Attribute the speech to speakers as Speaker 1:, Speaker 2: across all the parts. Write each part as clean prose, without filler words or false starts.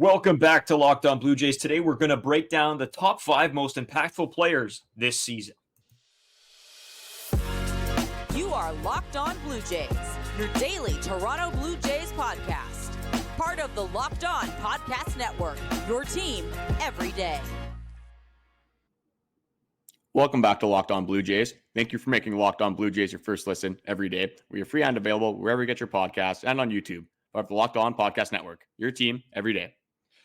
Speaker 1: Welcome back to Locked On Blue Jays. Today we're going to break down the top 5 most impactful players this season.
Speaker 2: You are Locked On Blue Jays, your daily Toronto Blue Jays podcast. Part of the Locked On Podcast Network, your team every day.
Speaker 3: Welcome back to Locked On Blue Jays. Thank you for making Locked On Blue Jays your first listen every day. We are free and available wherever you get your podcasts and on YouTube. Part of the Locked On Podcast Network, your team every day.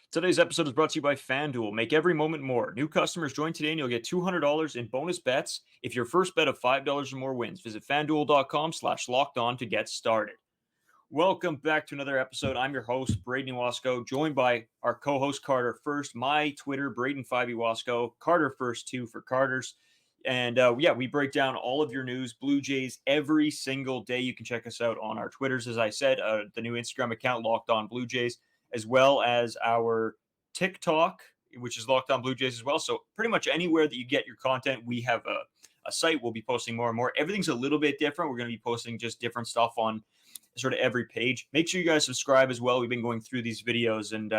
Speaker 1: Today's episode is brought to you by FanDuel. Make every moment more. New customers join today and you'll get $200 in bonus bets if your first bet of $5 or more wins. Visit FanDuel.com/lockedon to get started. Welcome back to another episode. I'm your host, Braden Wasco, joined by our co-host, Carter First. My Twitter, Braden5E Wasco. Carter First, too, for Carter's. And we break down all of your news, Blue Jays, every single day. You can check us out on our Twitters, as I said, the new Instagram account, Locked On Blue Jays, as well as our TikTok, which is Locked On Blue Jays as well. So pretty much anywhere that you get your content, we have a site. We'll be posting more and more. Everything's a little bit different. We're going to be posting just different stuff on sort of every page. Make sure you guys subscribe as well. We've been going through these videos and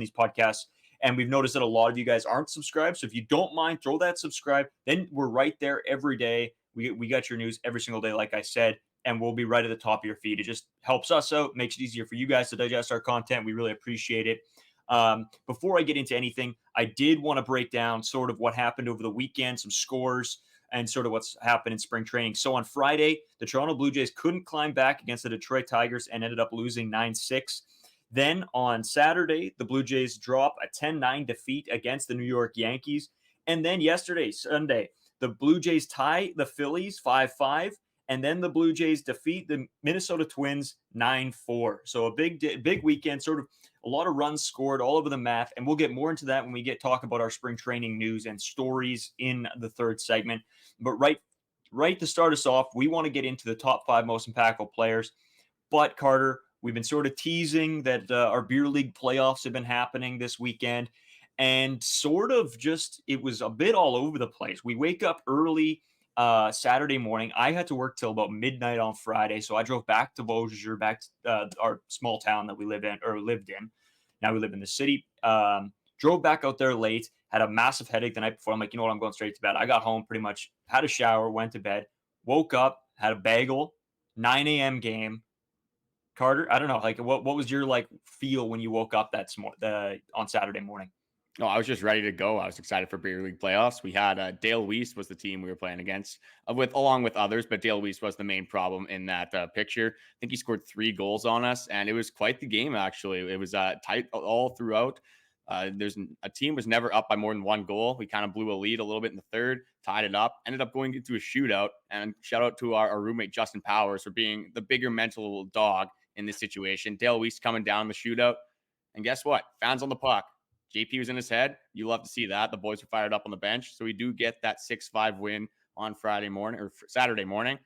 Speaker 1: these podcasts, and we've noticed that a lot of you guys aren't subscribed. So if you don't mind, throw that subscribe. Then we're right there every day. We got your news every single day, like I said, and we'll be right at the top of your feed. It just helps us out, makes it easier for you guys to digest our content. We really appreciate it. Before I get into anything, I did want to break down sort of what happened over the weekend, some scores, and sort of what's happened in spring training. So on Friday, the Toronto Blue Jays couldn't climb back against the Detroit Tigers and ended up losing 9-6. Then on Saturday, the Blue Jays drop a 10-9 defeat against the New York Yankees. And then yesterday, Sunday, the Blue Jays tie the Phillies 5-5. And then the Blue Jays defeat the Minnesota Twins 9-4. So a big weekend, sort of a lot of runs scored all over the map. And we'll get more into that when we talk about our spring training news and stories in the third segment. But right to start us off, we want to get into the top 5 most impactful players. But Carter, we've been sort of teasing that our beer league playoffs have been happening this weekend. And sort of just, it was a bit all over the place. We wake up early Saturday morning. I had to work till about midnight on Friday, so I drove back to Votto, back to our small town that we lived in. Now we live in the city. Drove back out there late, had a massive headache the night before. I'm like, you know what, I'm going straight to bed. I got home pretty much, had a shower, went to bed, woke up, had a bagel, 9 a.m. game. Carter, I don't know, like what was your feel when you woke up on Saturday morning?
Speaker 3: No, I was just ready to go. I was excited for beer league playoffs. We had Dale Weiss was the team we were playing against, along with others, but Dale Weiss was the main problem in that picture. I think he scored 3 goals on us, and it was quite the game, actually. It was tight all throughout. A team was never up by more than 1 goal. We kind of blew a lead a little bit in the third, tied it up, ended up going into a shootout. And shout out to our roommate, Justin Powers, for being the bigger mental dog in this situation. Dale Weiss coming down the shootout. And guess what? Fans on the puck. JP was in his head. You love to see that. The boys were fired up on the bench. So we do get that 6-5 win on Friday morning or Saturday morning.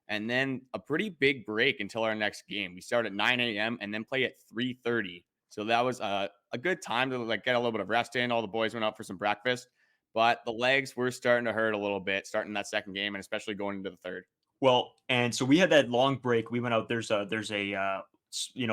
Speaker 3: And then a pretty big break until our next game. We start at 9 a.m. and then play at 3:30. So that was a good time to get a little bit of rest in. All the boys went out for some breakfast, but the legs were starting to hurt a little bit starting that second game and especially going into the third.
Speaker 1: Well, and so we had that long break. We went out. There's a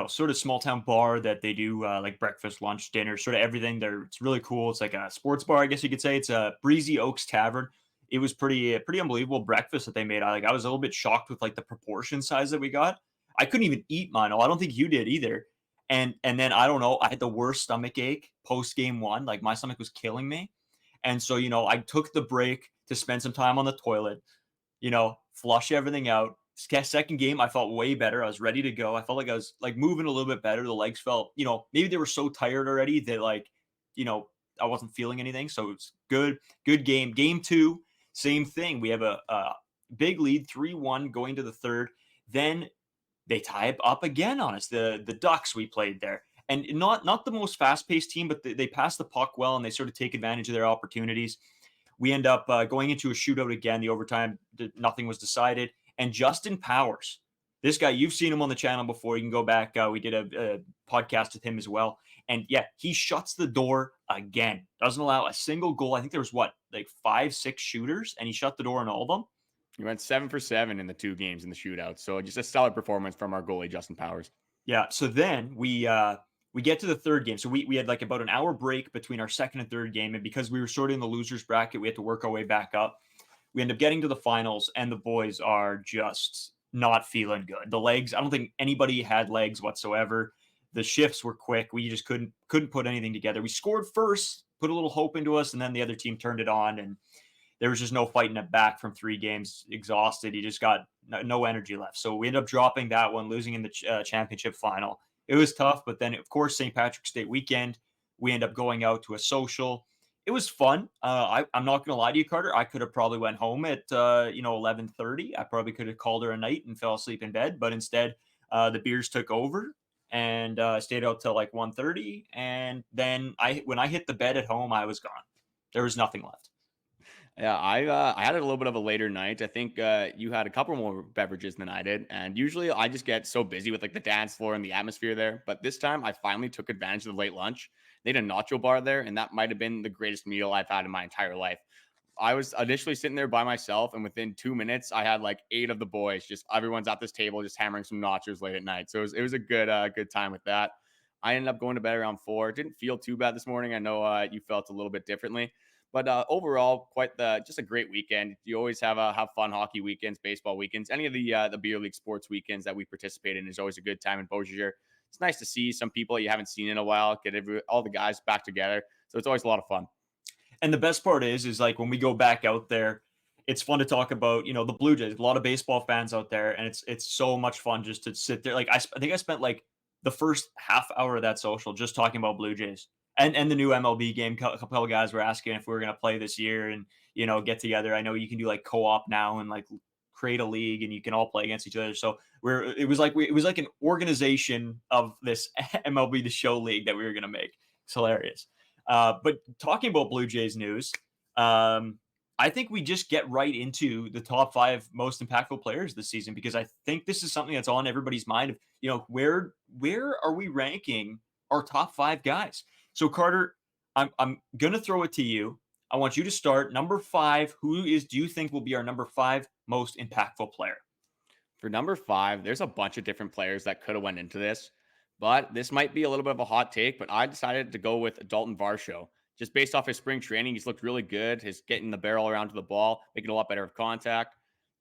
Speaker 1: sort of small town bar that they do like breakfast, lunch, dinner, sort of everything there. It's really cool. It's like a sports bar, I guess you could say. It's a Breezy Oaks Tavern. It was pretty unbelievable breakfast that they made. I was a little bit shocked with the proportion size that we got. I couldn't even eat mine. I don't think you did either. And then I don't know. I had the worst stomach ache post game 1. Like my stomach was killing me. And so I took the break to spend some time on the toilet. Flush everything out. Second game, I felt way better. I was ready to go. I felt like I was moving a little bit better. The legs felt, maybe they were so tired already that I wasn't feeling anything. So it's good game. Game 2, same thing. We have a big lead, 3-1 going to the third. Then they tie up again on us. The Ducks we played there. And not the most fast-paced team, but they pass the puck well and they sort of take advantage of their opportunities. We end up going into a shootout again. The overtime, nothing was decided. And Justin Powers, this guy, you've seen him on the channel before. You can go back. We did a podcast with him as well. And yeah, he shuts the door again. Doesn't allow a single goal. I think there was 5-6 shooters, and he shut the door on all of them.
Speaker 3: He went 7 for 7 in the 2 games in the shootout. So just a stellar performance from our goalie, Justin Powers.
Speaker 1: Yeah. So then we We get to the third game. So we had like about an hour break between our second and third game. And because we were sort of in the losers bracket, we had to work our way back up. We end up getting to the finals, and the boys are just not feeling good. The legs, I don't think anybody had legs whatsoever. The shifts were quick. We just couldn't put anything together. We scored first, put a little hope into us, and then the other team turned it on, and there was just no fighting it back from 3 games. Exhausted. You just got no energy left. So we ended up dropping that one, losing in the championship final. It was tough, but then of course St. Patrick's Day weekend, we end up going out to a social. It was fun. I'm not gonna lie to you, Carter. I could have probably went home at 11:30. I probably could have called her a night and fell asleep in bed, but instead the beers took over, and stayed out till like 1:30. And then when I hit the bed at home, I was gone. There was nothing left.
Speaker 3: Yeah, I had a little bit of a later night. I think you had a couple more beverages than I did, and usually I just get so busy with like the dance floor and the atmosphere there. But this time, I finally took advantage of the late lunch. They had a nacho bar there, and that might have been the greatest meal I've had in my entire life. I was initially sitting there by myself, and within 2 minutes, I had like 8 of the boys. Just everyone's at this table, just hammering some nachos late at night. So it was a good time with that. I ended up going to bed around 4. Didn't feel too bad this morning. I know you felt a little bit differently. But overall, quite just a great weekend. You always have fun hockey weekends, baseball weekends, any of the beer league sports weekends that we participate in is always a good time in Beausejour. It's nice to see some people you haven't seen in a while, get all the guys back together. So it's always a lot of fun.
Speaker 1: And the best part is like when we go back out there, it's fun to talk about, the Blue Jays. A lot of baseball fans out there, and it's so much fun just to sit there. Like I think I spent like the first half hour of that social just talking about Blue Jays and the new MLB game. A couple of guys were asking if we were going to play this year and get together. I know you can do like co-op now and like create a league and you can all play against each other. So it was like an organization of this MLB The Show league that we were going to make. It's hilarious. But talking about Blue Jays news, I think we just get right into the top 5 most impactful players this season, because I think this is something that's on everybody's mind of, where are we ranking our top 5 guys? So Carter, I'm going to throw it to you. I want you to start. Number 5, do you think will be our number 5 most impactful player?
Speaker 3: For number 5, there's a bunch of different players that could have went into this, but this might be a little bit of a hot take, but I decided to go with Dalton Varsho. Just based off his spring training, he's looked really good. His getting the barrel around to the ball, making a lot better of contact,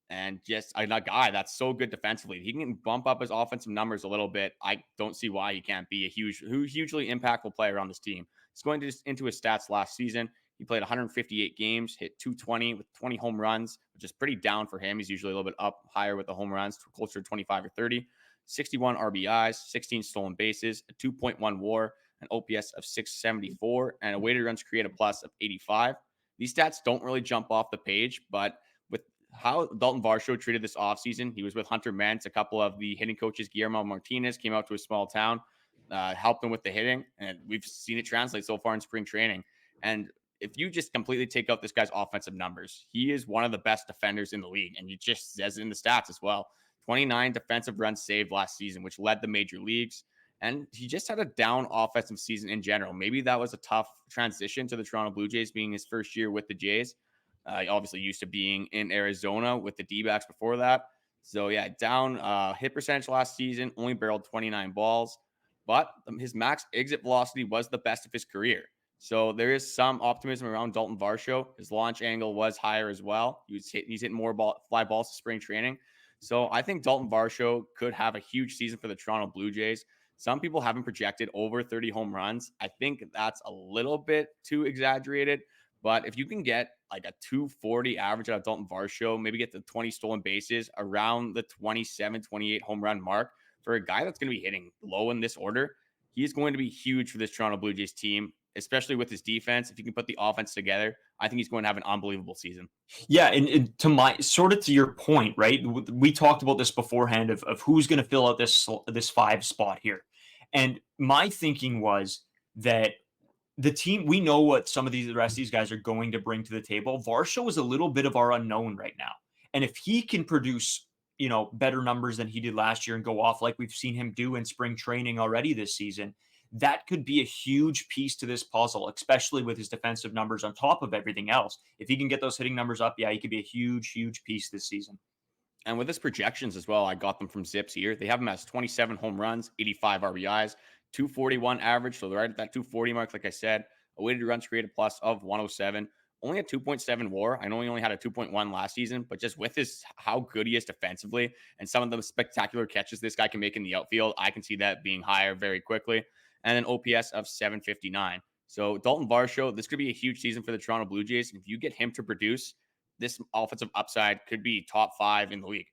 Speaker 3: and just a guy that's so good defensively. He can bump up his offensive numbers a little bit. I don't see why he can't be a hugely impactful player on this team. He's going into his stats last season. He played 158 games, hit 220 with 20 home runs, which is pretty down for him. He's usually a little bit up higher with the home runs, closer to 25 or 30. 61 RBIs, 16 stolen bases, a 2.1 WAR, an OPS of 674, and a weighted runs created plus of 85. These stats don't really jump off the page, but with how Dalton Varsho treated this offseason, he was with Hunter Mentz. A couple of the hitting coaches, Guillermo Martinez, came out to a small town, helped him with the hitting, and we've seen it translate so far in spring training. And if you just completely take out this guy's offensive numbers, he is one of the best defenders in the league, and it just says in the stats as well. 29 defensive runs saved last season, which led the major leagues. And he just had a down offensive season in general. Maybe that was a tough transition to the Toronto Blue Jays being his first year with the Jays. He obviously used to being in Arizona with the D-backs before that. So yeah, down hit percentage last season, only barreled 29 balls, but his max exit velocity was the best of his career. So there is some optimism around Dalton Varsho. His launch angle was higher as well. He's hitting more fly balls to spring training. So I think Dalton Varsho could have a huge season for the Toronto Blue Jays. Some people haven't projected over 30 home runs. I think that's a little bit too exaggerated. But if you can get like a 240 average out of Dalton Varsho, maybe get the 20 stolen bases, around the 27, 28 home run mark, for a guy that's going to be hitting low in this order, he's going to be huge for this Toronto Blue Jays team, especially with his defense. If you can put the offense together, I think he's going to have an unbelievable season.
Speaker 1: Yeah, and to your point, right? We talked about this beforehand of who's going to fill out this 5 spot here. And my thinking was that the team, we know what the rest of these guys are going to bring to the table. Varsho is a little bit of our unknown right now. And if he can produce, better numbers than he did last year and go off like we've seen him do in spring training already this season, that could be a huge piece to this puzzle, especially with his defensive numbers on top of everything else. If he can get those hitting numbers up, yeah, he could be a huge, huge piece this season.
Speaker 3: And with his projections as well, I got them from Zips here. They have him as 27 home runs, 85 RBIs, 241 average, so right at that 240 mark, like I said, a weighted runs created plus of 107. Only a 2.7 WAR. I know he only had a 2.1 last season, but just with his how good he is defensively and some of the spectacular catches this guy can make in the outfield, I can see that being higher very quickly. And an OPS of 759. So Dalton Varsho, this could be a huge season for the Toronto Blue Jays. If you get him to produce, this offensive upside could be top 5 in the league.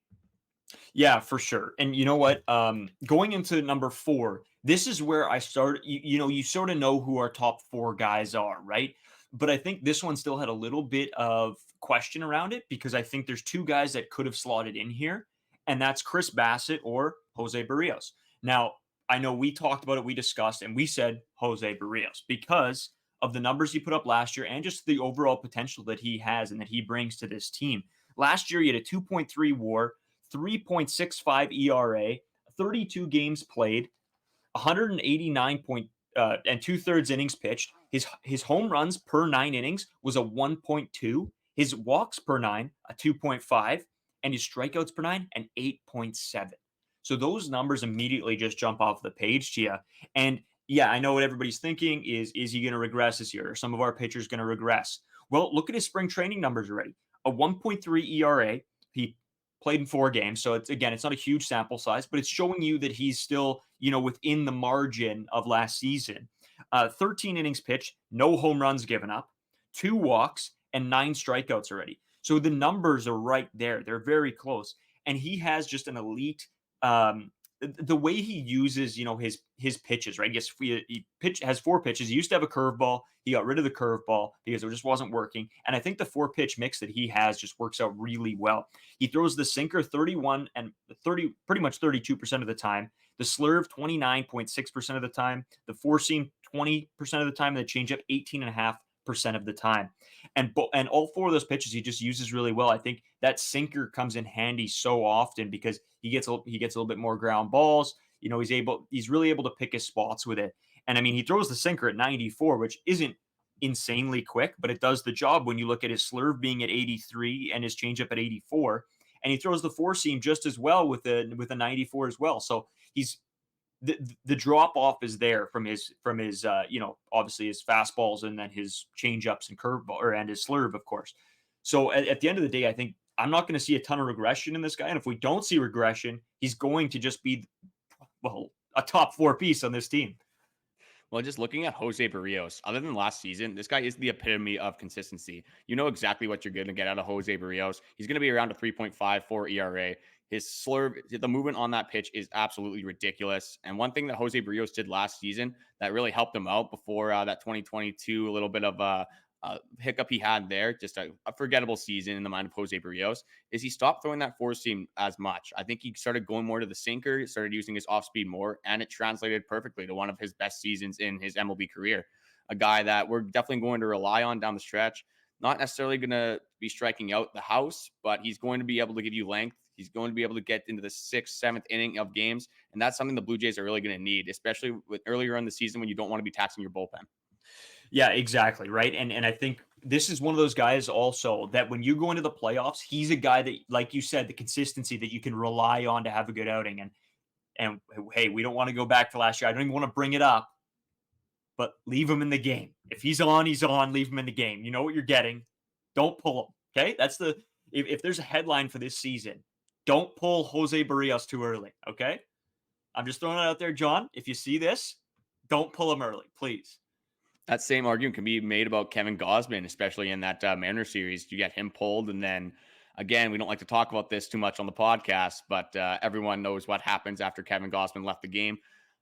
Speaker 1: Yeah, for sure. And you know what? Going into number 4, this is where I start. You sort of know who our top 4 guys are, right? But I think this one still had a little bit of question around it because I think there's 2 guys that could have slotted in here, and that's Chris Bassett or Jose Barrios. Now, I know we talked about it, we discussed, and we said Jose Barrios because of the numbers he put up last year and just the overall potential that he has and that he brings to this team. Last year, he had a 2.3 WAR, 3.65 ERA, 32 games played, 189 and 2/3 innings pitched. His home runs per 9 innings was a 1.2. His walks per 9 a 2.5, and his strikeouts per 9 an 8.7. So those numbers immediately just jump off the page to you. And yeah, I know what everybody's thinking is he going to regress this year? Are some of our pitchers going to regress? Well, look at his spring training numbers already. A 1.3 ERA. He played in 4 games. So it's not a huge sample size, but it's showing you that he's still, within the margin of last season. 13 innings pitched, no home runs given up, 2 walks, and 9 strikeouts already. So the numbers are right there. They're very close. And he has just an elite the way he uses, his pitches, right? He has 4 pitches. He used to have a curveball. He got rid of the curveball because it just wasn't working. And I think the 4-pitch mix that he has just works out really well. He throws the sinker 31 and 30, pretty much 32% of the time. The slurve 29.6% of the time. The 4-seam 20% of the time. And the changeup 18.5% of the time. And all 4 of those pitches he just uses really well. I think that sinker comes in handy so often because he gets a little bit more ground balls. He's really able to pick his spots with it. And I mean, he throws the sinker at 94, which isn't insanely quick, but it does the job when you look at his slurve being at 83 and his changeup at 84. And he throws the 4-seam just as well with a 94 as well. So he's the drop off is there from his obviously his fastballs and then his changeups and curveball and his slurve, of course. So at the end of the day, I think I'm not going to see a ton of regression in this guy. And if we don't see regression, he's going to just be, a top 4 piece on this team.
Speaker 3: Well, just looking at Jose Barrios, other than last season, this guy is the epitome of consistency. You know exactly what you're going to get out of Jose Barrios. He's going to be around a 3.54 ERA. His slurve, the movement on that pitch is absolutely ridiculous. And one thing that Jose Barrios did last season that really helped him out before that 2022, a little bit of a hiccup he had there, just a forgettable season in the mind of Jose Barrios, is he stopped throwing that 4-seam as much. I think he started going more to the sinker, started using his off speed more, and it translated perfectly to one of his best seasons in his MLB career. A guy that we're definitely going to rely on down the stretch. Not necessarily going to be striking out the house, but he's going to be able to give you length. He's going to be able to get into the 6th, 7th inning of games. And that's something the Blue Jays are really going to need, especially with earlier in the season when you don't want to be taxing your bullpen.
Speaker 1: Yeah, exactly. Right. And I think this is one of those guys also that when you go into the playoffs, he's a guy that, like you said, the consistency that you can rely on to have a good outing. And hey, we don't want to go back to last year. I don't even want to bring it up, but leave him in the game. If he's on, he's on. Leave him in the game. You know what you're getting. Don't pull him. Okay. That's if there's a headline for this season, don't pull Jose Barrios too early. Okay. I'm just throwing it out there, John. If you see this, don't pull him early, please.
Speaker 3: That same argument can be made about Kevin Gausman, especially in that Mariner series. You get him pulled, and then again, we don't like to talk about this too much on the podcast, but everyone knows what happens after Kevin Gausman left the game.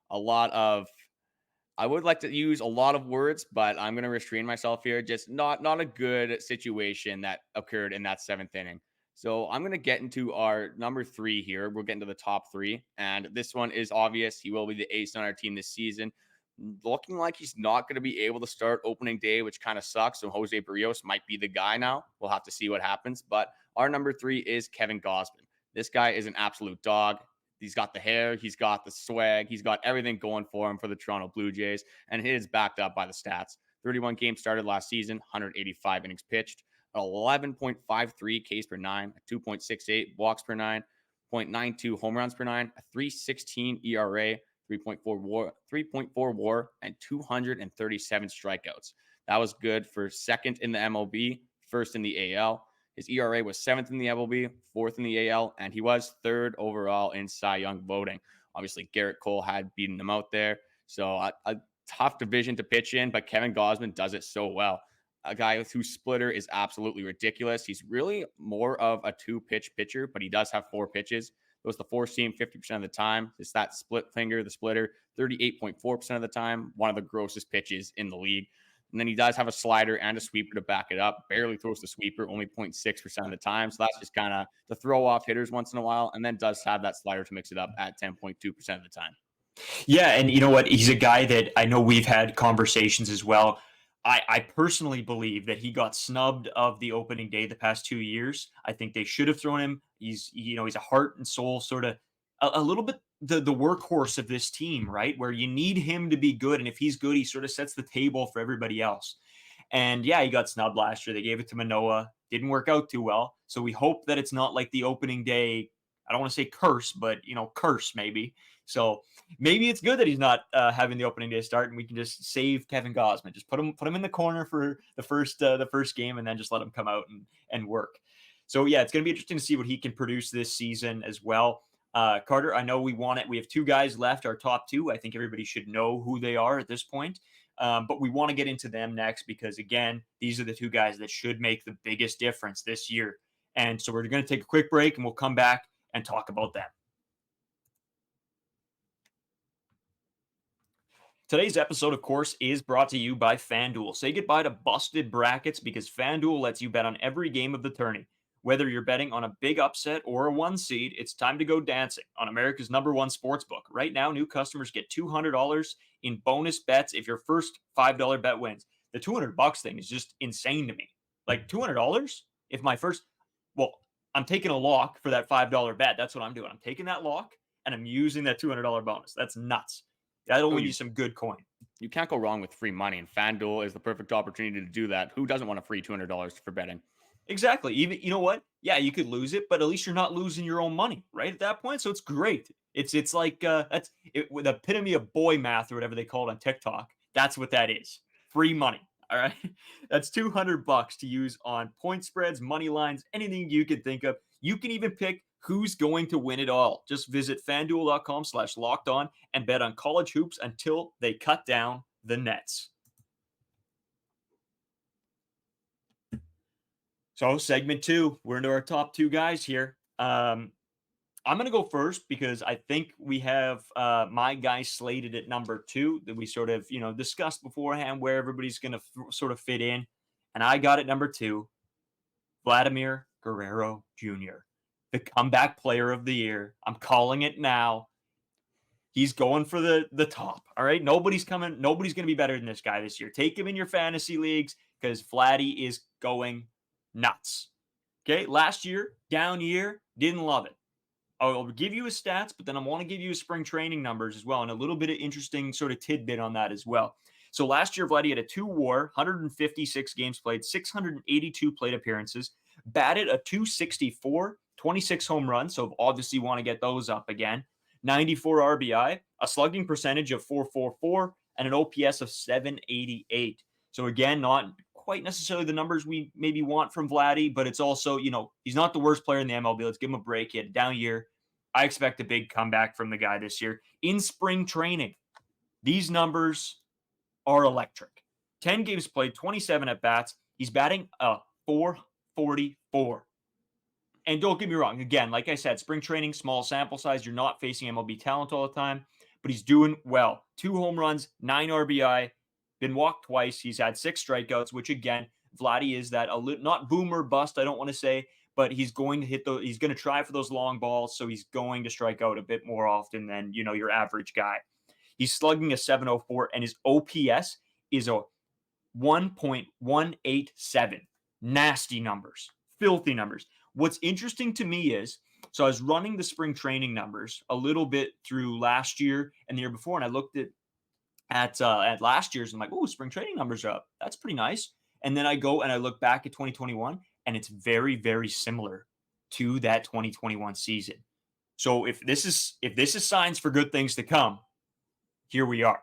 Speaker 3: I would like to use a lot of words, but I'm going to restrain myself here. Just not a good situation that occurred in that 7th inning. So I'm going to get into our number 3 here. We'll get into the top 3, and this one is obvious. He will be the ace on our team this season. Looking like he's not going to be able to start opening day, which kind of sucks. So Jose Barrios might be the guy now. We'll have to see what happens. But our number 3 is Kevin Gausman. This guy is an absolute dog. He's got the hair. He's got the swag. He's got everything going for him for the Toronto Blue Jays. And it is backed up by the stats. 31 games started last season, 185 innings pitched, 11.53 Ks per 9, 2.68 walks per 9, 0.92 home runs per 9, a 3.16 ERA, 3.4 WAR, and 237 strikeouts. That was good for second in the MLB, first in the AL. His ERA was seventh in the MLB, fourth in the AL, and he was third overall in Cy Young voting. Obviously, Garrett Cole had beaten him out there. So a tough division to pitch in, but Kevin Gausman does it so well. A guy whose splitter is absolutely ridiculous. He's really more of a two-pitch pitcher, but he does have four pitches. It was the four seam 50% of the time. It's that split finger, the splitter, 38.4% of the time. One of the grossest pitches in the league. And then he does have a slider and a sweeper to back it up. Barely throws the sweeper, only 0.6% of the time. So that's just kind of to throw off hitters once in a while. And then does have that slider to mix it up at 10.2% of the time.
Speaker 1: Yeah, and you know what? He's a guy that I know we've had conversations as well. I personally believe that he got snubbed of the opening day the past 2 years. I think they should have thrown him. He's a heart and soul sort of a little bit the workhorse of this team, right? Where you need him to be good, and if he's good, he sort of sets the table for everybody else. And yeah, he got snubbed last year. They gave it to Manoah. Didn't work out too well. So we hope that it's not like the opening day. I don't want to say curse, but curse maybe. So maybe it's good that he's not having the opening day start, and we can just save Kevin Gausman. Just put him in the corner for the first game, and then just let him come out and work. So yeah, it's going to be interesting to see what he can produce this season as well. Carter, I know we want it. We have two guys left, our top two. I think everybody should know who they are at this point. But we want to get into them next because, again, these are the two guys that should make the biggest difference this year. And so we're going to take a quick break, and we'll come back and talk about them. Today's episode, of course, is brought to you by FanDuel. Say goodbye to busted brackets because FanDuel lets you bet on every game of the tourney. Whether you're betting on a big upset or a one seed, it's time to go dancing on America's #1 sportsbook. Right now, new customers get $200 in bonus bets if your first $5 bet wins. The $200 thing is just insane to me. Like $200 if my first, I'm taking a lock for that $5 bet. That's what I'm doing. I'm taking that lock and I'm using that $200 bonus. That's nuts. That'll win you some good coin.
Speaker 3: You can't go wrong with free money, and FanDuel is the perfect opportunity to do that. Who doesn't want a free $200 for betting?
Speaker 1: Exactly. Even, you know what? Yeah, you could lose it, but at least you're not losing your own money, right? At that point. So it's great. It's like that's it, with the epitome of boy math or whatever they call it on TikTok. That's what that is. Free money. All right. That's $200 to use on point spreads, money lines, anything you could think of. You can even pick who's going to win it all. Just visit fanduel.com/lockedon and bet on college hoops until they cut down the nets. So segment 2, we're into our top two guys here. I'm going to go first because I think we have my guy slated at number 2 that we sort of, discussed beforehand where everybody's going to sort of fit in. And I got at number 2, Vladimir Guerrero Jr., the comeback player of the year. I'm calling it now. He's going for the top. All right. Nobody's going to be better than this guy this year. Take him in your fantasy leagues because Vladdy is going nuts. Okay. Last year, down year, didn't love it. I'll give you his stats, but then I want to give you his spring training numbers as well. And a little bit of interesting sort of tidbit on that as well. So last year, Vladdy had a 2 WAR, 156 games played, 682 plate appearances, batted a 264, 26 home runs. So obviously want to get those up again. 94 RBI, a slugging percentage of .444, and an OPS of .788. So again, not quite necessarily the numbers we maybe want from Vladdy, but it's also, he's not the worst player in the MLB. Let's give him a break. He had a down year. I expect a big comeback from the guy this year. In spring training, these numbers are electric. 10 games played, 27 at-bats. He's batting a .444. And don't get me wrong. Again, like I said, spring training, small sample size. You're not facing MLB talent all the time, but he's doing well. 2 home runs, 9 RBI, been walked twice. He's had 6 strikeouts, which again, Vladdy is that not boomer bust, I don't want to say, but he's going to he's going to try for those long balls. So he's going to strike out a bit more often than, your average guy. He's slugging a .704 and his OPS is a 1.187. Nasty numbers, filthy numbers. What's interesting to me is, so I was running the spring training numbers a little bit through last year and the year before, and I looked at last year's. I'm like, oh, spring training numbers are up. That's pretty nice. And then I go and I look back at 2021, and it's very, very similar to that 2021 season. So if this is signs for good things to come, here we are.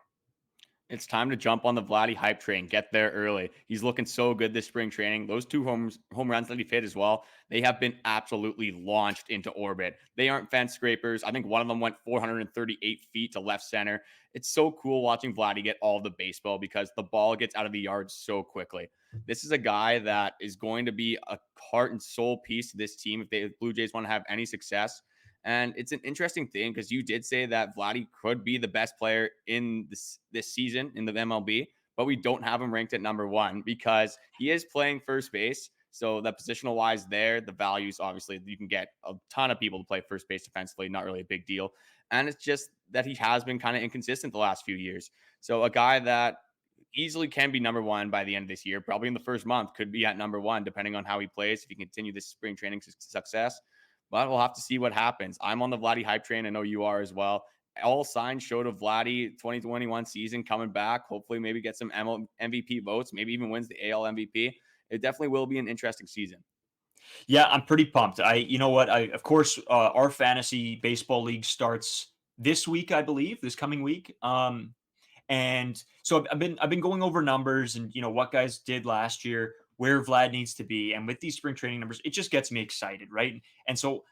Speaker 3: It's time to jump on the Vladdy hype train. Get there early. He's looking so good this spring training. Those two home runs that he hit as well, they have been absolutely launched into orbit. They aren't fence scrapers. I think one of them went 438 feet to left center. It's so cool watching Vladdy get all the baseball because the ball gets out of the yard so quickly. This is a guy that is going to be a heart and soul piece to this team if the Blue Jays want to have any success. And it's an interesting thing because you did say that Vladdy could be the best player in this season in the MLB, but we don't have him ranked at number one because he is playing first base. So that positional wise there, the values, obviously, you can get a ton of people to play first base defensively, not really a big deal. And it's just that he has been kind of inconsistent the last few years. So a guy that easily can be number one by the end of this year, probably in the first month, could be at number one, depending on how he plays, if he continue this spring training success. But we'll have to see what happens. I'm on the Vladdy hype train. I know you are as well. All signs showed a Vladdy 2021 season coming back. Hopefully, maybe get some MVP votes. Maybe even wins the AL MVP. It definitely will be an interesting season.
Speaker 1: Yeah, I'm pretty pumped. You know what? Of course, our fantasy baseball league starts this week, I believe, this coming week. And so I've been going over numbers and what guys did last year, where Vlad needs to be, and with these spring training numbers, it just gets me excited, right? And so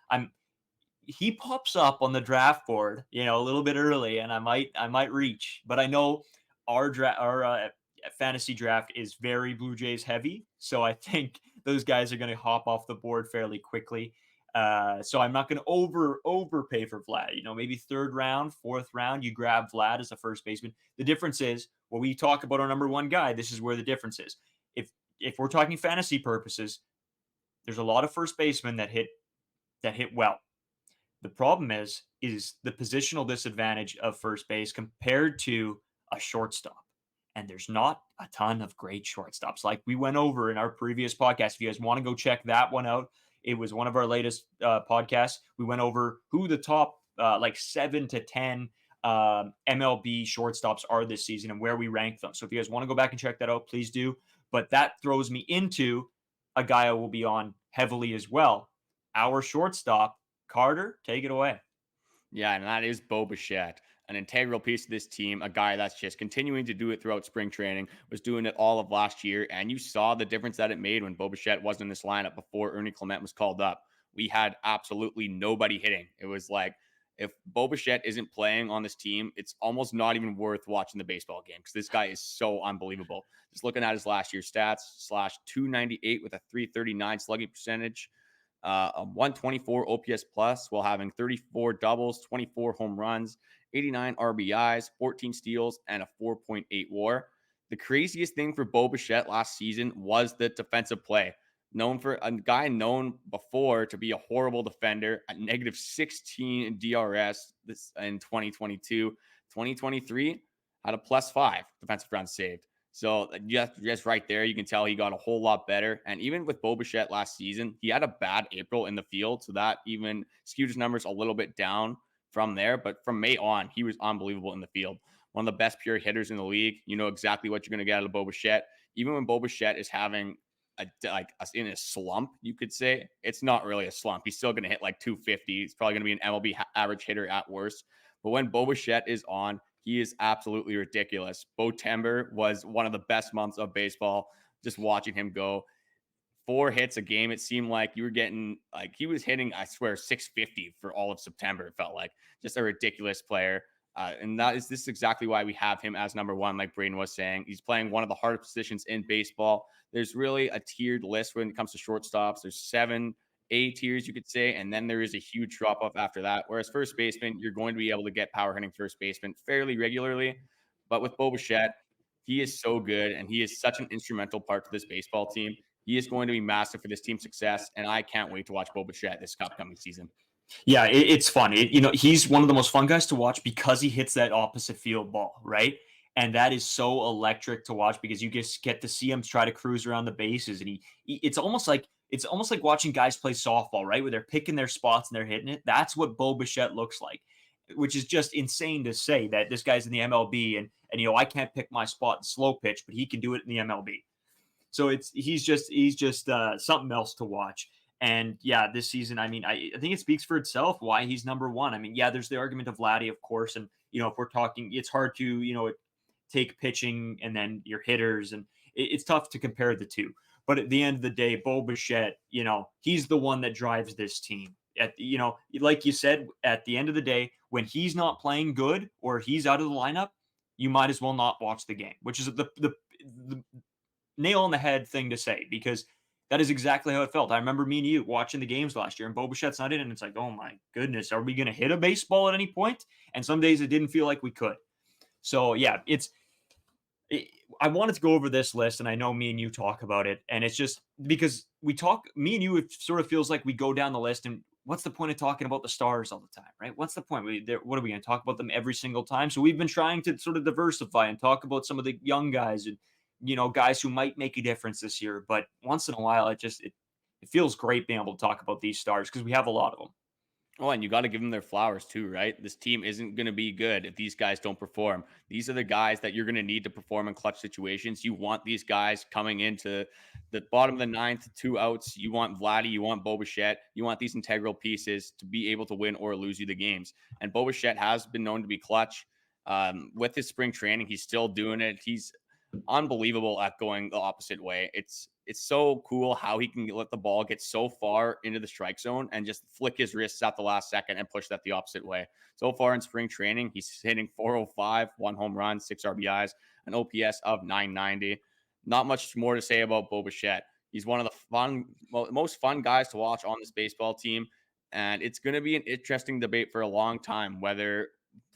Speaker 1: he pops up on the draft board, a little bit early, and I might reach, but I know our fantasy draft is very Blue Jays heavy, so I think those guys are going to hop off the board fairly quickly. So I'm not going to overpay for Vlad. Maybe third round, fourth round, you grab Vlad as a first baseman. The difference is when we talk about our number one guy, this is where the difference is. If we're talking fantasy purposes, there's a lot of first basemen that hit well. The problem is the positional disadvantage of first base compared to a shortstop. And there's not a ton of great shortstops like we went over in our previous podcast. If you guys want to go check that one out, it was one of our latest podcasts. We went over who the top 7 to 10 MLB shortstops are this season and where we rank them. So if you guys want to go back and check that out, please do. But that throws me into a guy I will be on heavily as well. Our shortstop, Carter, take it away.
Speaker 3: Yeah, and that is Bo Bichette, an integral piece of this team, a guy that's just continuing to do it throughout spring training, was doing it all of last year, and you saw the difference that it made when Bo Bichette wasn't in this lineup before Ernie Clement was called up. We had absolutely nobody hitting. It was like, if Bo Bichette isn't playing on this team, it's almost not even worth watching the baseball game because this guy is so unbelievable. Just looking at his last year's stats, /298 with a 339 slugging percentage, a 124 OPS plus while having 34 doubles, 24 home runs, 89 RBIs, 14 steals, and a 4.8 WAR. The craziest thing for Bo Bichette last season was the defensive play. Known for a guy known before to be a horrible defender at negative 16 DRS this in 2022. 2023 had a +5 defensive runs saved. So just right there, you can tell he got a whole lot better. And even with Bo Bichette last season, he had a bad April in the field. So that even skewed his numbers a little bit down from there. But from May on, he was unbelievable in the field. One of the best pure hitters in the league. You know exactly what you're going to get out of Bo Bichette. Even when Bo Bichette is having in a slump, you could say, it's not really a slump. He's still going to hit like 250. He's probably going to be an MLB average hitter at worst. But when Bo Bichette is on, he is absolutely ridiculous. Botember was one of the best months of baseball. Just watching him go 4 hits a game. It seemed like you were getting he was hitting, I swear, 650 for all of September. It felt like just a ridiculous player. And this is exactly why we have him as number one, like Braden was saying. He's playing one of the hardest positions in baseball. There's really a tiered list when it comes to shortstops. There's 7 A tiers, you could say, and then there is a huge drop off after that. Whereas first baseman, you're going to be able to get power hitting first baseman fairly regularly. But with Bo Bichette, he is so good, and he is such an instrumental part to this baseball team. He is going to be massive for this team's success, and I can't wait to watch Bo Bichette this upcoming season.
Speaker 1: Yeah, it's fun. He's one of the most fun guys to watch because he hits that opposite field ball, right? And that is so electric to watch because you just get to see him try to cruise around the bases, and it's almost like watching guys play softball, right? Where they're picking their spots and they're hitting it. That's what Bo Bichette looks like, which is just insane to say that this guy's in the MLB and I can't pick my spot in slow pitch, but he can do it in the MLB. So he's just something else to watch. And yeah, this season, I mean, I think it speaks for itself why he's number one. I mean, yeah, there's the argument of Vladdy, of course. And, if we're talking, it's hard to, take pitching and then your hitters. And it's tough to compare the two. But at the end of the day, Bo Bichette, he's the one that drives this team. Like you said, at the end of the day, when he's not playing good or he's out of the lineup, you might as well not watch the game, which is the nail on the head thing to say, because that is exactly how it felt. I remember me and you watching the games last year, and Bo Bichette's not in, and it's like, oh my goodness, are we going to hit a baseball at any point? And some days it didn't feel like we could. So yeah, I wanted to go over this list, and I know me and you talk about it, and it's just because me and you, it sort of feels like we go down the list, and what's the point of talking about the stars all the time, right? What's the point? What are we going to talk about them every single time? So we've been trying to sort of diversify and talk about some of the young guys and, guys who might make a difference this year. But once in a while, it feels great being able to talk about these stars because we have a lot of them.
Speaker 3: Oh, and you got to give them their flowers too, right? This team isn't going to be good if these guys don't perform. These are the guys that you're going to need to perform in clutch situations. You want these guys coming into the bottom of the ninth, 2 outs. You want Vladdy, you want Bo Bichette, you want these integral pieces to be able to win or lose you the games. And Bo Bichette has been known to be clutch. With his spring training, he's still doing it. He's unbelievable at going the opposite way. It's so cool how he can let the ball get so far into the strike zone and just flick his wrists at the last second and push that the opposite way. So far in spring training, he's hitting 405, 1 home run, 6 RBIs, an OPS of 990. Not much more to say about Bo Bichette. He's one of the most fun guys to watch on this baseball team. And it's going to be an interesting debate for a long time, whether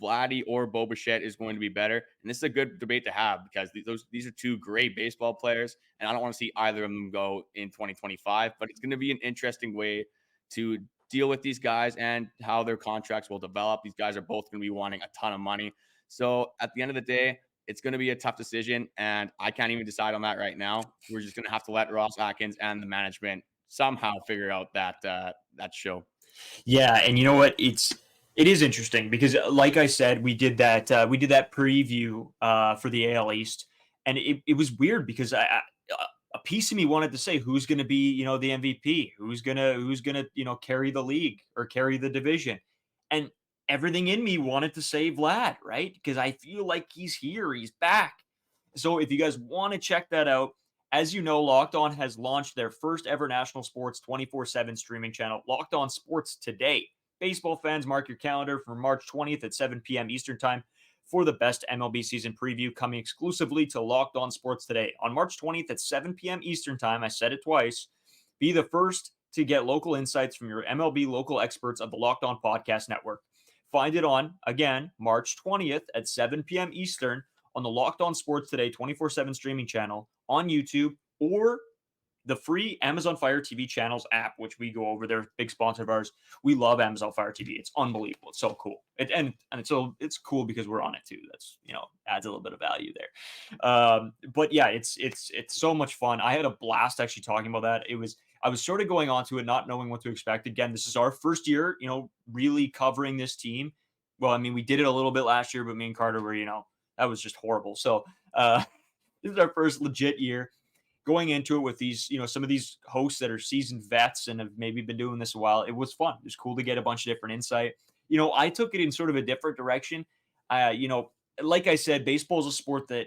Speaker 3: Vladdy or Bo Bichette is going to be better. And this is a good debate to have because these are 2 great baseball players. And I don't want to see either of them go in 2025, but it's going to be an interesting way to deal with these guys and how their contracts will develop. These guys are both going to be wanting a ton of money. So at the end of the day, it's going to be a tough decision. And I can't even decide on that right now. We're just going to have to let Ross Atkins and the management somehow figure out that show.
Speaker 1: Yeah. And you know what? It is interesting because, like I said, we did that preview for the AL East, and it was weird because a piece of me wanted to say who's going to be, the MVP, who's gonna carry the league or carry the division, and everything in me wanted to say Vlad, right? Because I feel like he's here, he's back. So if you guys want to check that out, as you know, Locked On has launched their first ever national sports 24/7 streaming channel, Locked On Sports Today. Baseball fans, mark your calendar for March 20th at 7 p.m. Eastern Time for the best MLB season preview coming exclusively to Locked On Sports Today. On March 20th at 7 p.m. Eastern Time, I said it twice, be the first to get local insights from your MLB local experts of the Locked On Podcast Network. Find it on, again, March 20th at 7 p.m. Eastern on the Locked On Sports Today 24/7 streaming channel on YouTube or the free Amazon Fire TV channels app, which we go over. They're a big sponsor of ours. We love Amazon Fire TV. It's unbelievable. It's so cool. And it's cool because we're on it too. That's, adds a little bit of value there. But yeah, it's so much fun. I had a blast actually talking about that. I was sort of going on to it, not knowing what to expect. Again, this is our first year, really covering this team. Well, I mean, we did it a little bit last year, but me and Carter were, that was just horrible. So this is our first legit year. Going into it with these, some of these hosts that are seasoned vets and have maybe been doing this a while, it was fun. It was cool to get a bunch of different insight. I took it in sort of a different direction. Like I said, baseball is a sport that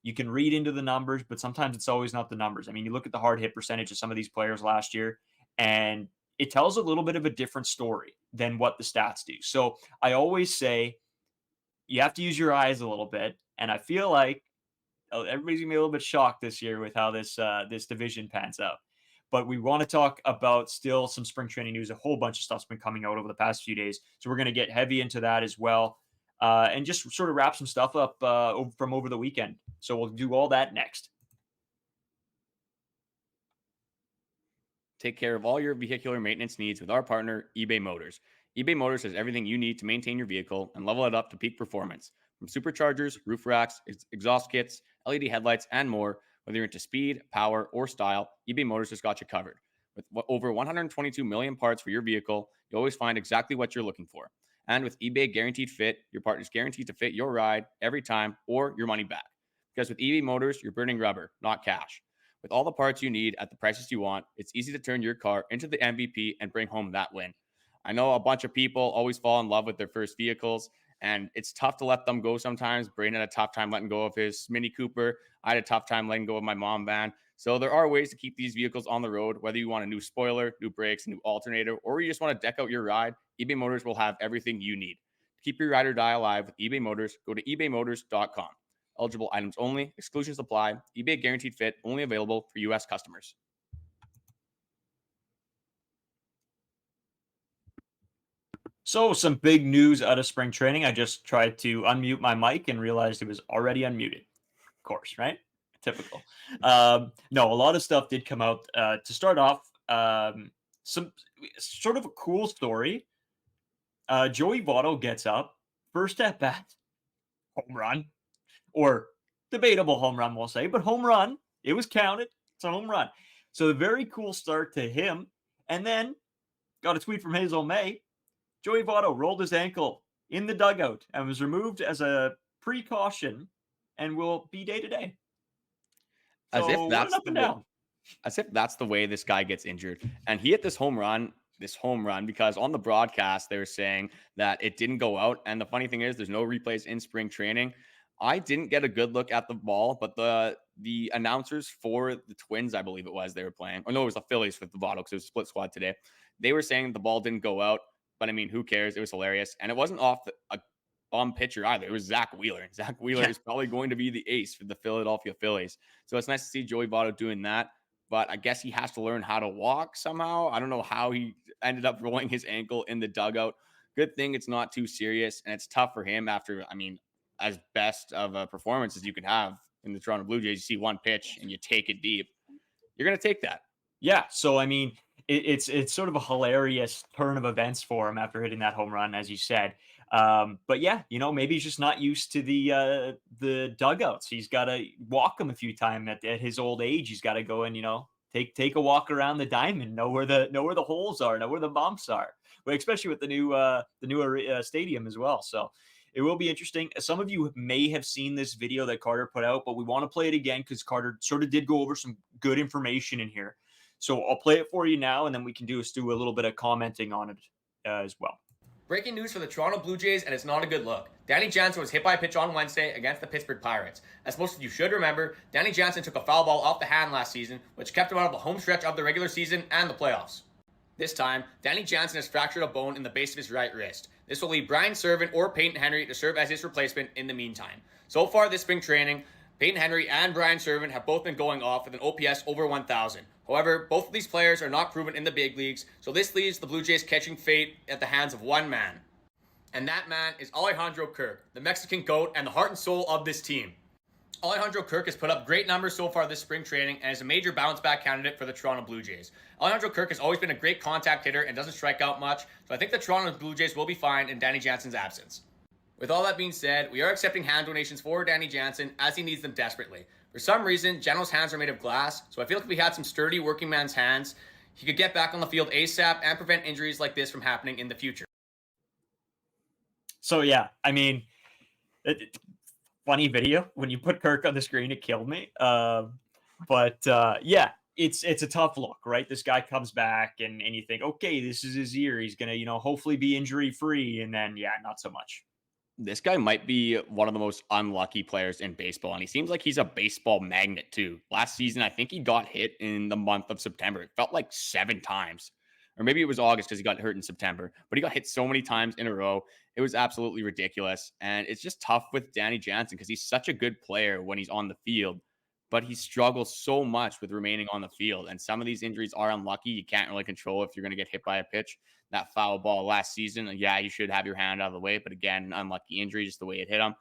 Speaker 1: you can read into the numbers, but sometimes it's always not the numbers. I mean, you look at the hard hit percentage of some of these players last year, and it tells a little bit of a different story than what the stats do. So I always say you have to use your eyes a little bit. And I feel like everybody's gonna be a little bit shocked this year with how this division pans out. But we want to talk about still some spring training news. A whole bunch of stuff's been coming out over the past few days, so we're going to get heavy into that as well, and just sort of wrap some stuff up from over the weekend. So we'll do all that next.
Speaker 3: Take care of all your vehicular maintenance needs with our partner, eBay Motors. eBay Motors has everything you need to maintain your vehicle and level it up to peak performance. From superchargers, roof racks, exhaust kits, LED headlights, and more, whether you're into speed, power, or style, eBay Motors has got you covered. With over 122 million parts for your vehicle, you always find exactly what you're looking for. And with eBay Guaranteed Fit, your part is guaranteed to fit your ride every time or your money back. Because with eBay Motors, you're burning rubber, not cash. With all the parts you need at the prices you want, it's easy to turn your car into the MVP and bring home that win. I know a bunch of people always fall in love with their first vehicles, and it's tough to let them go sometimes. Brayden had a tough time letting go of his Mini Cooper. I had a tough time letting go of my mom van. So there are ways to keep these vehicles on the road, whether you want a new spoiler, new brakes, new alternator, or you just want to deck out your ride. eBay Motors will have everything you need. To keep your ride or die alive with eBay Motors, go to ebaymotors.com. Eligible items only, exclusions apply, eBay guaranteed fit, only available for U.S. customers.
Speaker 1: So, some big news out of spring training. I just tried to unmute my mic and realized it was already unmuted. Of course, right? Typical. No, a lot of stuff did come out. To start off, some sort of a cool story. Joey Votto gets up, first at bat, home run, or debatable home run, we'll say, but home run. It was counted. It's a home run. So, a very cool start to him. And then got a tweet from Hazel May. Joey Votto rolled his ankle in the dugout and was removed as a precaution and will be day to day.
Speaker 3: As if
Speaker 1: So what an
Speaker 3: that's
Speaker 1: up
Speaker 3: the
Speaker 1: and
Speaker 3: way,
Speaker 1: down.
Speaker 3: as if that's the way this guy gets injured. And he hit this home run because on the broadcast they were saying that it didn't go out. And the funny thing is, there's no replays in spring training. I didn't get a good look at the ball, but the announcers for the Twins, I believe it was, they were playing. Or no, it was the Phillies with the Votto because it was split squad today. They were saying the ball didn't go out, but I mean, who cares? It was hilarious, and it wasn't off a bum pitcher either. It was Zach Wheeler. And Zach Wheeler
Speaker 1: Yeah.
Speaker 3: is probably going to be the ace for the Philadelphia Phillies. So it's nice to see Joey Votto doing that. But I guess he has to learn how to walk somehow. I don't know how he ended up rolling his ankle in the dugout. Good thing it's not too serious, and it's tough for him after, I mean, as best of a performance as you can have in the Toronto Blue Jays. You see one pitch and you take it deep. You're going to take that.
Speaker 1: Yeah. So I mean, it's sort of a hilarious turn of events for him after hitting that home run, as you said. But yeah, maybe he's just not used to the dugouts. He's got to walk them a few times at his old age. He's got to go and take a walk around the diamond, know where the holes are, know where the bumps are. But especially with the new stadium as well. So it will be interesting. Some of you may have seen this video that Carter put out, but we want to play it again because Carter sort of did go over some good information in here. So I'll play it for you now, and then we can do a little bit of commenting on it as well.
Speaker 4: Breaking news for the Toronto Blue Jays, and it's not a good look. Danny Jansen was hit by a pitch on Wednesday against the Pittsburgh Pirates. As most of you should remember, Danny Jansen took a foul ball off the hand last season, which kept him out of the home stretch of the regular season and the playoffs. This time, Danny Jansen has fractured a bone in the base of his right wrist. This will leave Brian Servant or Peyton Henry to serve as his replacement in the meantime. So far this spring training, Peyton Henry and Brian Servant have both been going off with an OPS over 1,000. However, both of these players are not proven in the big leagues, so this leaves the Blue Jays catching fate at the hands of one man. And that man is Alejandro Kirk, the Mexican GOAT and the heart and soul of this team. Alejandro Kirk has put up great numbers so far this spring training and is a major bounce back candidate for the Toronto Blue Jays. Alejandro Kirk has always been a great contact hitter and doesn't strike out much, so I think the Toronto Blue Jays will be fine in Danny Jansen's absence. With all that being said, we are accepting hand donations for Danny Jansen as he needs them desperately. For some reason, Geno's hands are made of glass, so I feel like if he had some sturdy working man's hands, he could get back on the field ASAP and prevent injuries like this from happening in the future.
Speaker 1: So yeah, I mean, funny video when you put Kirk on the screen, it killed me. Yeah, it's a tough look, right? This guy comes back and you think, okay, this is his year. He's gonna hopefully be injury free, and then yeah, not so much.
Speaker 3: This guy might be one of the most unlucky players in baseball, and he seems like he's a baseball magnet too. Last season, I think he got hit in the month of September. It felt like 7 times, or maybe it was August because he got hurt in September, but he got hit so many times in a row. It was absolutely ridiculous, and it's just tough with Danny Jansen because he's such a good player when he's on the field, but he struggles so much with remaining on the field, and some of these injuries are unlucky. You can't really control if you're going to get hit by a pitch. That foul ball last season, yeah, you should have your hand out of the way, but again, an unlucky injury, just the way it hit him.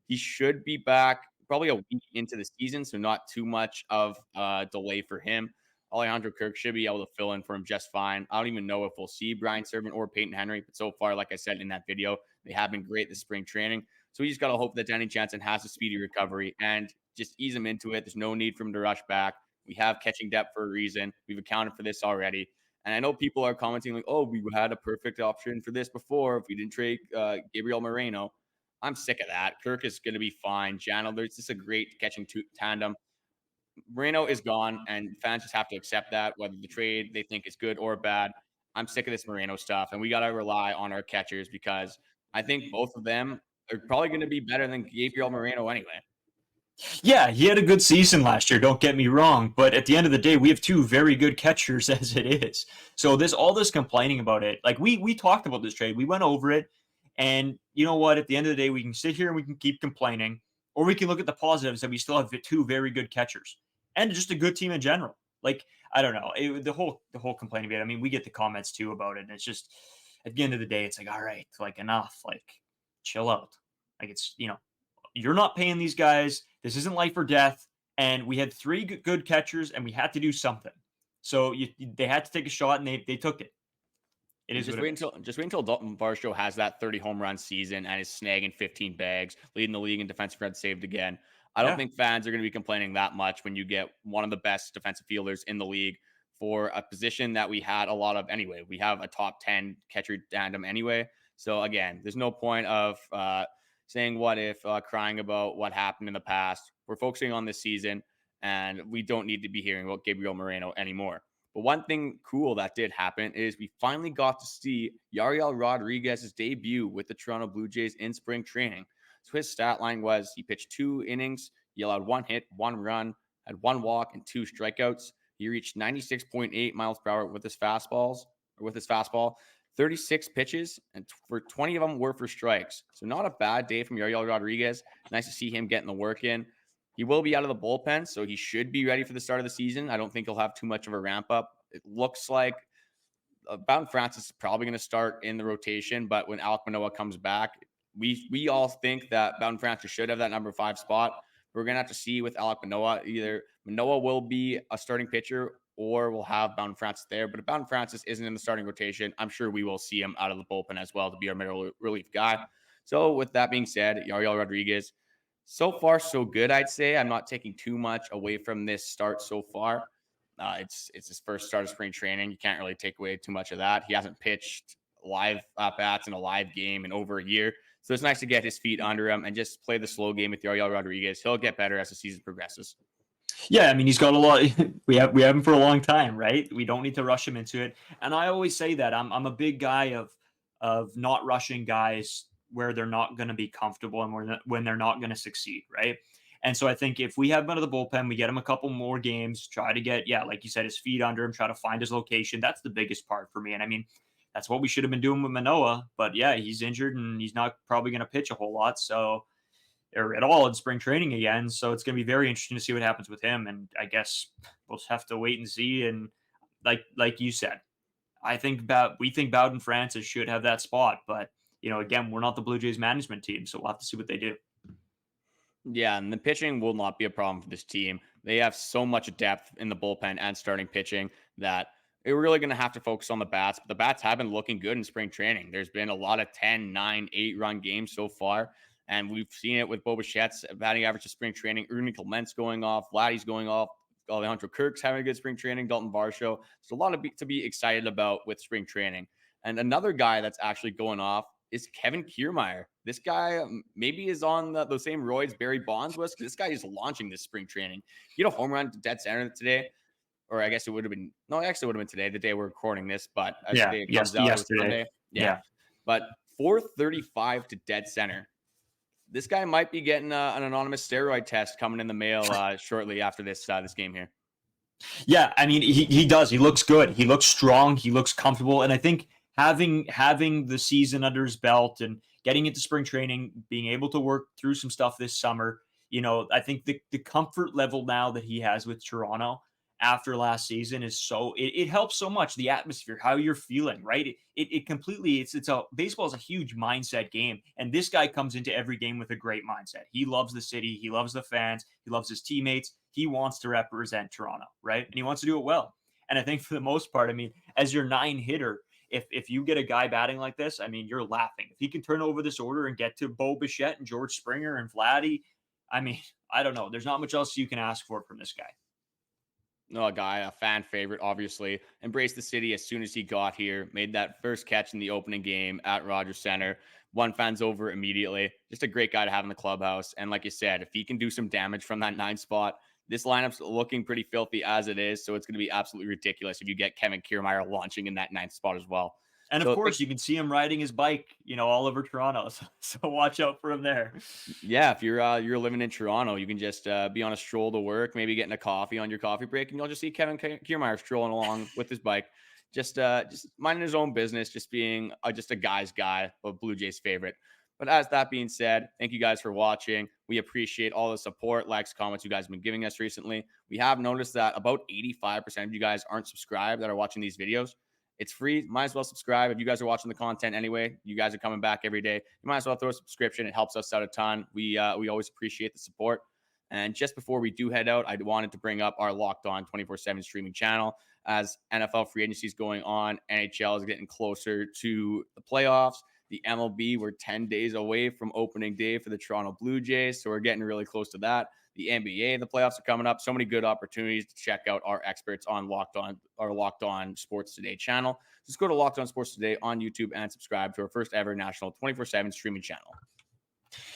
Speaker 3: He should be back probably a week into the season, so not too much of a delay for him. Alejandro Kirk should be able to fill in for him just fine. I don't even know if we'll see Brian Servant or Peyton Henry, but so far, like I said in that video, they have been great this spring training. So we just got to hope that Danny Jansen has a speedy recovery and just ease him into it. There's no need for him to rush back. We have catching depth for a reason. We've accounted for this already. And I know people are commenting like, oh, we had a perfect option for this before if we didn't trade Gabriel Moreno. I'm sick of that. Kirk is going to be fine. Jano, there's just a great catching tandem. Moreno is gone, and fans just have to accept that, whether the trade they think is good or bad. I'm sick of this Moreno stuff, and we got to rely on our catchers because I think both of them are probably going to be better than Gabriel Moreno anyway.
Speaker 1: Yeah, he had a good season last year, don't get me wrong, but at the end of the day, we have two very good catchers as it is. So all this complaining about it, like we talked about this trade, we went over it, and you know what? At the end of the day, we can sit here and we can keep complaining, or we can look at the positives that we still have two very good catchers and just a good team in general. Like I don't know, the whole complaining about it. I mean, we get the comments too about it, and it's just at the end of the day, it's like, all right, like enough, like chill out. Like it's you're not paying these guys. This isn't life or death. And we had three good catchers, and we had to do something. So they had to take a shot, and they took it. It is
Speaker 3: Just
Speaker 1: what
Speaker 3: wait
Speaker 1: it is.
Speaker 3: until Dalton Varsho has that 30 home run season and is snagging 15 bags, leading the league in defensive runs saved again. I don't
Speaker 1: Yeah.
Speaker 3: think fans are going to be complaining that much when you get one of the best defensive fielders in the league for a position that we had a lot of anyway. We have a top 10 catcher tandem anyway. So again, there's no point of saying what if, crying about what happened in the past. We're focusing on this season, and we don't need to be hearing about Gabriel Moreno anymore. But one thing cool that did happen is we finally got to see Yariel Rodriguez's debut with the Toronto Blue Jays in spring training. So his stat line was he pitched 2 innings, he allowed 1 hit, 1 run, had 1 walk, and 2 strikeouts. He reached 96.8 miles per hour with his fastball, 36 pitches, and for 20 of them were for strikes. So not a bad day from Yariel Rodriguez. Nice to see him getting the work in. He will be out of the bullpen, so he should be ready for the start of the season. I don't think he'll have too much of a ramp up. It looks like Bowden Francis is probably going to start in the rotation, but when Alek Manoah comes back, we all think that Bowden Francis should have that number 5 spot. We're going to have to see with Alek Manoah. Either Manoah will be a starting pitcher or we'll have Bowden Francis there. But if Bowden Francis isn't in the starting rotation, I'm sure we will see him out of the bullpen as well to be our middle relief guy. So with that being said, Yariel Rodriguez, so far so good, I'd say. I'm not taking too much away from this start so far. It's his first start of spring training. You can't really take away too much of that. He hasn't pitched live at-bats in a live game in over a year. So it's nice to get his feet under him and just play the slow game with Yariel Rodriguez. He'll get better as the season progresses.
Speaker 1: Yeah, I mean, he's got a lot. We have him for a long time, right? We don't need to rush him into it. And I always say that I'm a big guy of not rushing guys where they're not going to be comfortable and when they're not going to succeed, right? And so I think if we have him out of the bullpen, we get him a couple more games, try to get, like you said, his feet under him, try to find his location. That's the biggest part for me. And I mean, that's what we should have been doing with Manoah. But yeah, he's injured and he's not probably going to pitch a whole lot. So, or at all in spring training again. So it's going to be very interesting to see what happens with him. And I guess we'll just have to wait and see. And like you said, we think Bowden Francis should have that spot. But, again, we're not the Blue Jays management team. So we'll have to see what they do.
Speaker 3: Yeah, and the pitching will not be a problem for this team. They have so much depth in the bullpen and starting pitching that they're really going to have to focus on the bats. But the bats have been looking good in spring training. There's been a lot of 10, 9, 8-run games so far. And we've seen it with Bo Bichette's batting average of spring training. Ernie Clement's going off. Vladdy's going off. Alejandro Kirk's having a good spring training. Dalton Varsho. There's a lot to be excited about with spring training. And another guy that's actually going off is Kevin Kiermaier. This guy maybe is on the same roids Barry Bonds was, because this guy is launching this spring training. He had a home run to dead center today, or I guess it would have been today, the day we're recording this, but
Speaker 1: yesterday.
Speaker 3: Sunday. Yeah. But 435 to dead center. This guy might be getting an anonymous steroid test coming in the mail shortly after this game here.
Speaker 1: Yeah, I mean, he does. He looks good. He looks strong. He looks comfortable. And I think having the season under his belt and getting into spring training, being able to work through some stuff this summer, I think the comfort level now that he has with Toronto after last season is it helps so much. The atmosphere, how you're feeling, right? It completely, baseball is a huge mindset game. And this guy comes into every game with a great mindset. He loves the city. He loves the fans. He loves his teammates. He wants to represent Toronto, right? And he wants to do it well. And I think for the most part, I mean, as your 9 hitter, if you get a guy batting like this, I mean, you're laughing. If he can turn over this order and get to Bo Bichette and George Springer and Vladdy, I mean, I don't know. There's not much else you can ask for from this guy.
Speaker 3: No, a fan favorite, obviously. Embraced the city as soon as he got here. Made that first catch in the opening game at Rogers Center. Won fans over immediately. Just a great guy to have in the clubhouse. And like you said, if he can do some damage from that 9 spot, This lineup's looking pretty filthy as it is, so it's going to be absolutely ridiculous if you get Kevin Kiermaier launching in that 9th spot as well.
Speaker 1: And of course, you can see him riding his bike, all over Toronto. So watch out for him there.
Speaker 3: Yeah, if you're living in Toronto, you can just be on a stroll to work, maybe getting a coffee on your coffee break, and you'll just see Kevin Kiermaier strolling along with his bike, just minding his own business, just being just a guy's guy, a Blue Jays favorite. But as that being said, thank you guys for watching. We appreciate all the support, likes, comments you guys have been giving us recently. We have noticed that about 85% of you guys aren't subscribed that are watching these videos. It's free. Might as well subscribe. If you guys are watching the content anyway, you guys are coming back every day. You might as well throw a subscription. It helps us out a ton. We always appreciate the support. And just before we do head out, I wanted to bring up our Locked On 24/7 streaming channel. As NFL free agency is going on, NHL is getting closer to the playoffs. The MLB, we're 10 days away from opening day for the Toronto Blue Jays, so we're getting really close to that. The NBA, the playoffs are coming up. So many good opportunities to check out our experts on Locked On Sports Today channel. Just go to Locked On Sports Today on YouTube and subscribe to our first ever national 24/7 streaming channel.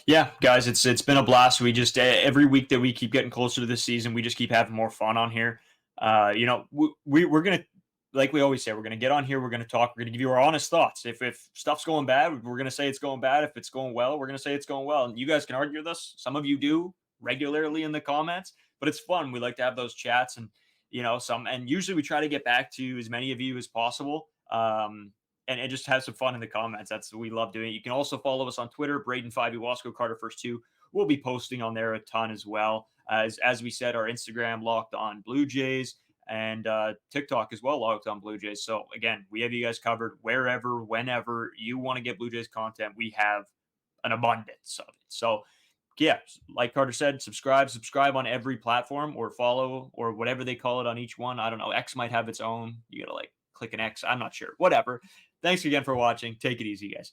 Speaker 1: Yeah, guys, it's been a blast. We just every week that we keep getting closer to this season, we just keep having more fun on here. We're gonna, like we always say, we're gonna get on here. We're gonna talk. We're gonna give you our honest thoughts. If stuff's going bad, we're gonna say it's going bad. If it's going well, we're gonna say it's going well. And you guys can argue with us. Some of you do regularly in the comments, but it's fun. We like to have those chats, and usually we try to get back to as many of you as possible. And just have some fun in the comments. We love doing it. You can also follow us on Twitter, Braden5, Wasco Carter First 2. We'll be posting on there a ton as well. As we said, our Instagram, Locked On Blue Jays, and TikTok as well, Locked On Blue Jays. So again, we have you guys covered wherever, whenever you want to get Blue Jays content. We have an abundance of it. So yeah, like Carter said, subscribe on every platform, or follow, or whatever they call it on each one. I don't know. X might have its own. You got to click an X. I'm not sure. Whatever. Thanks again for watching. Take it easy, guys.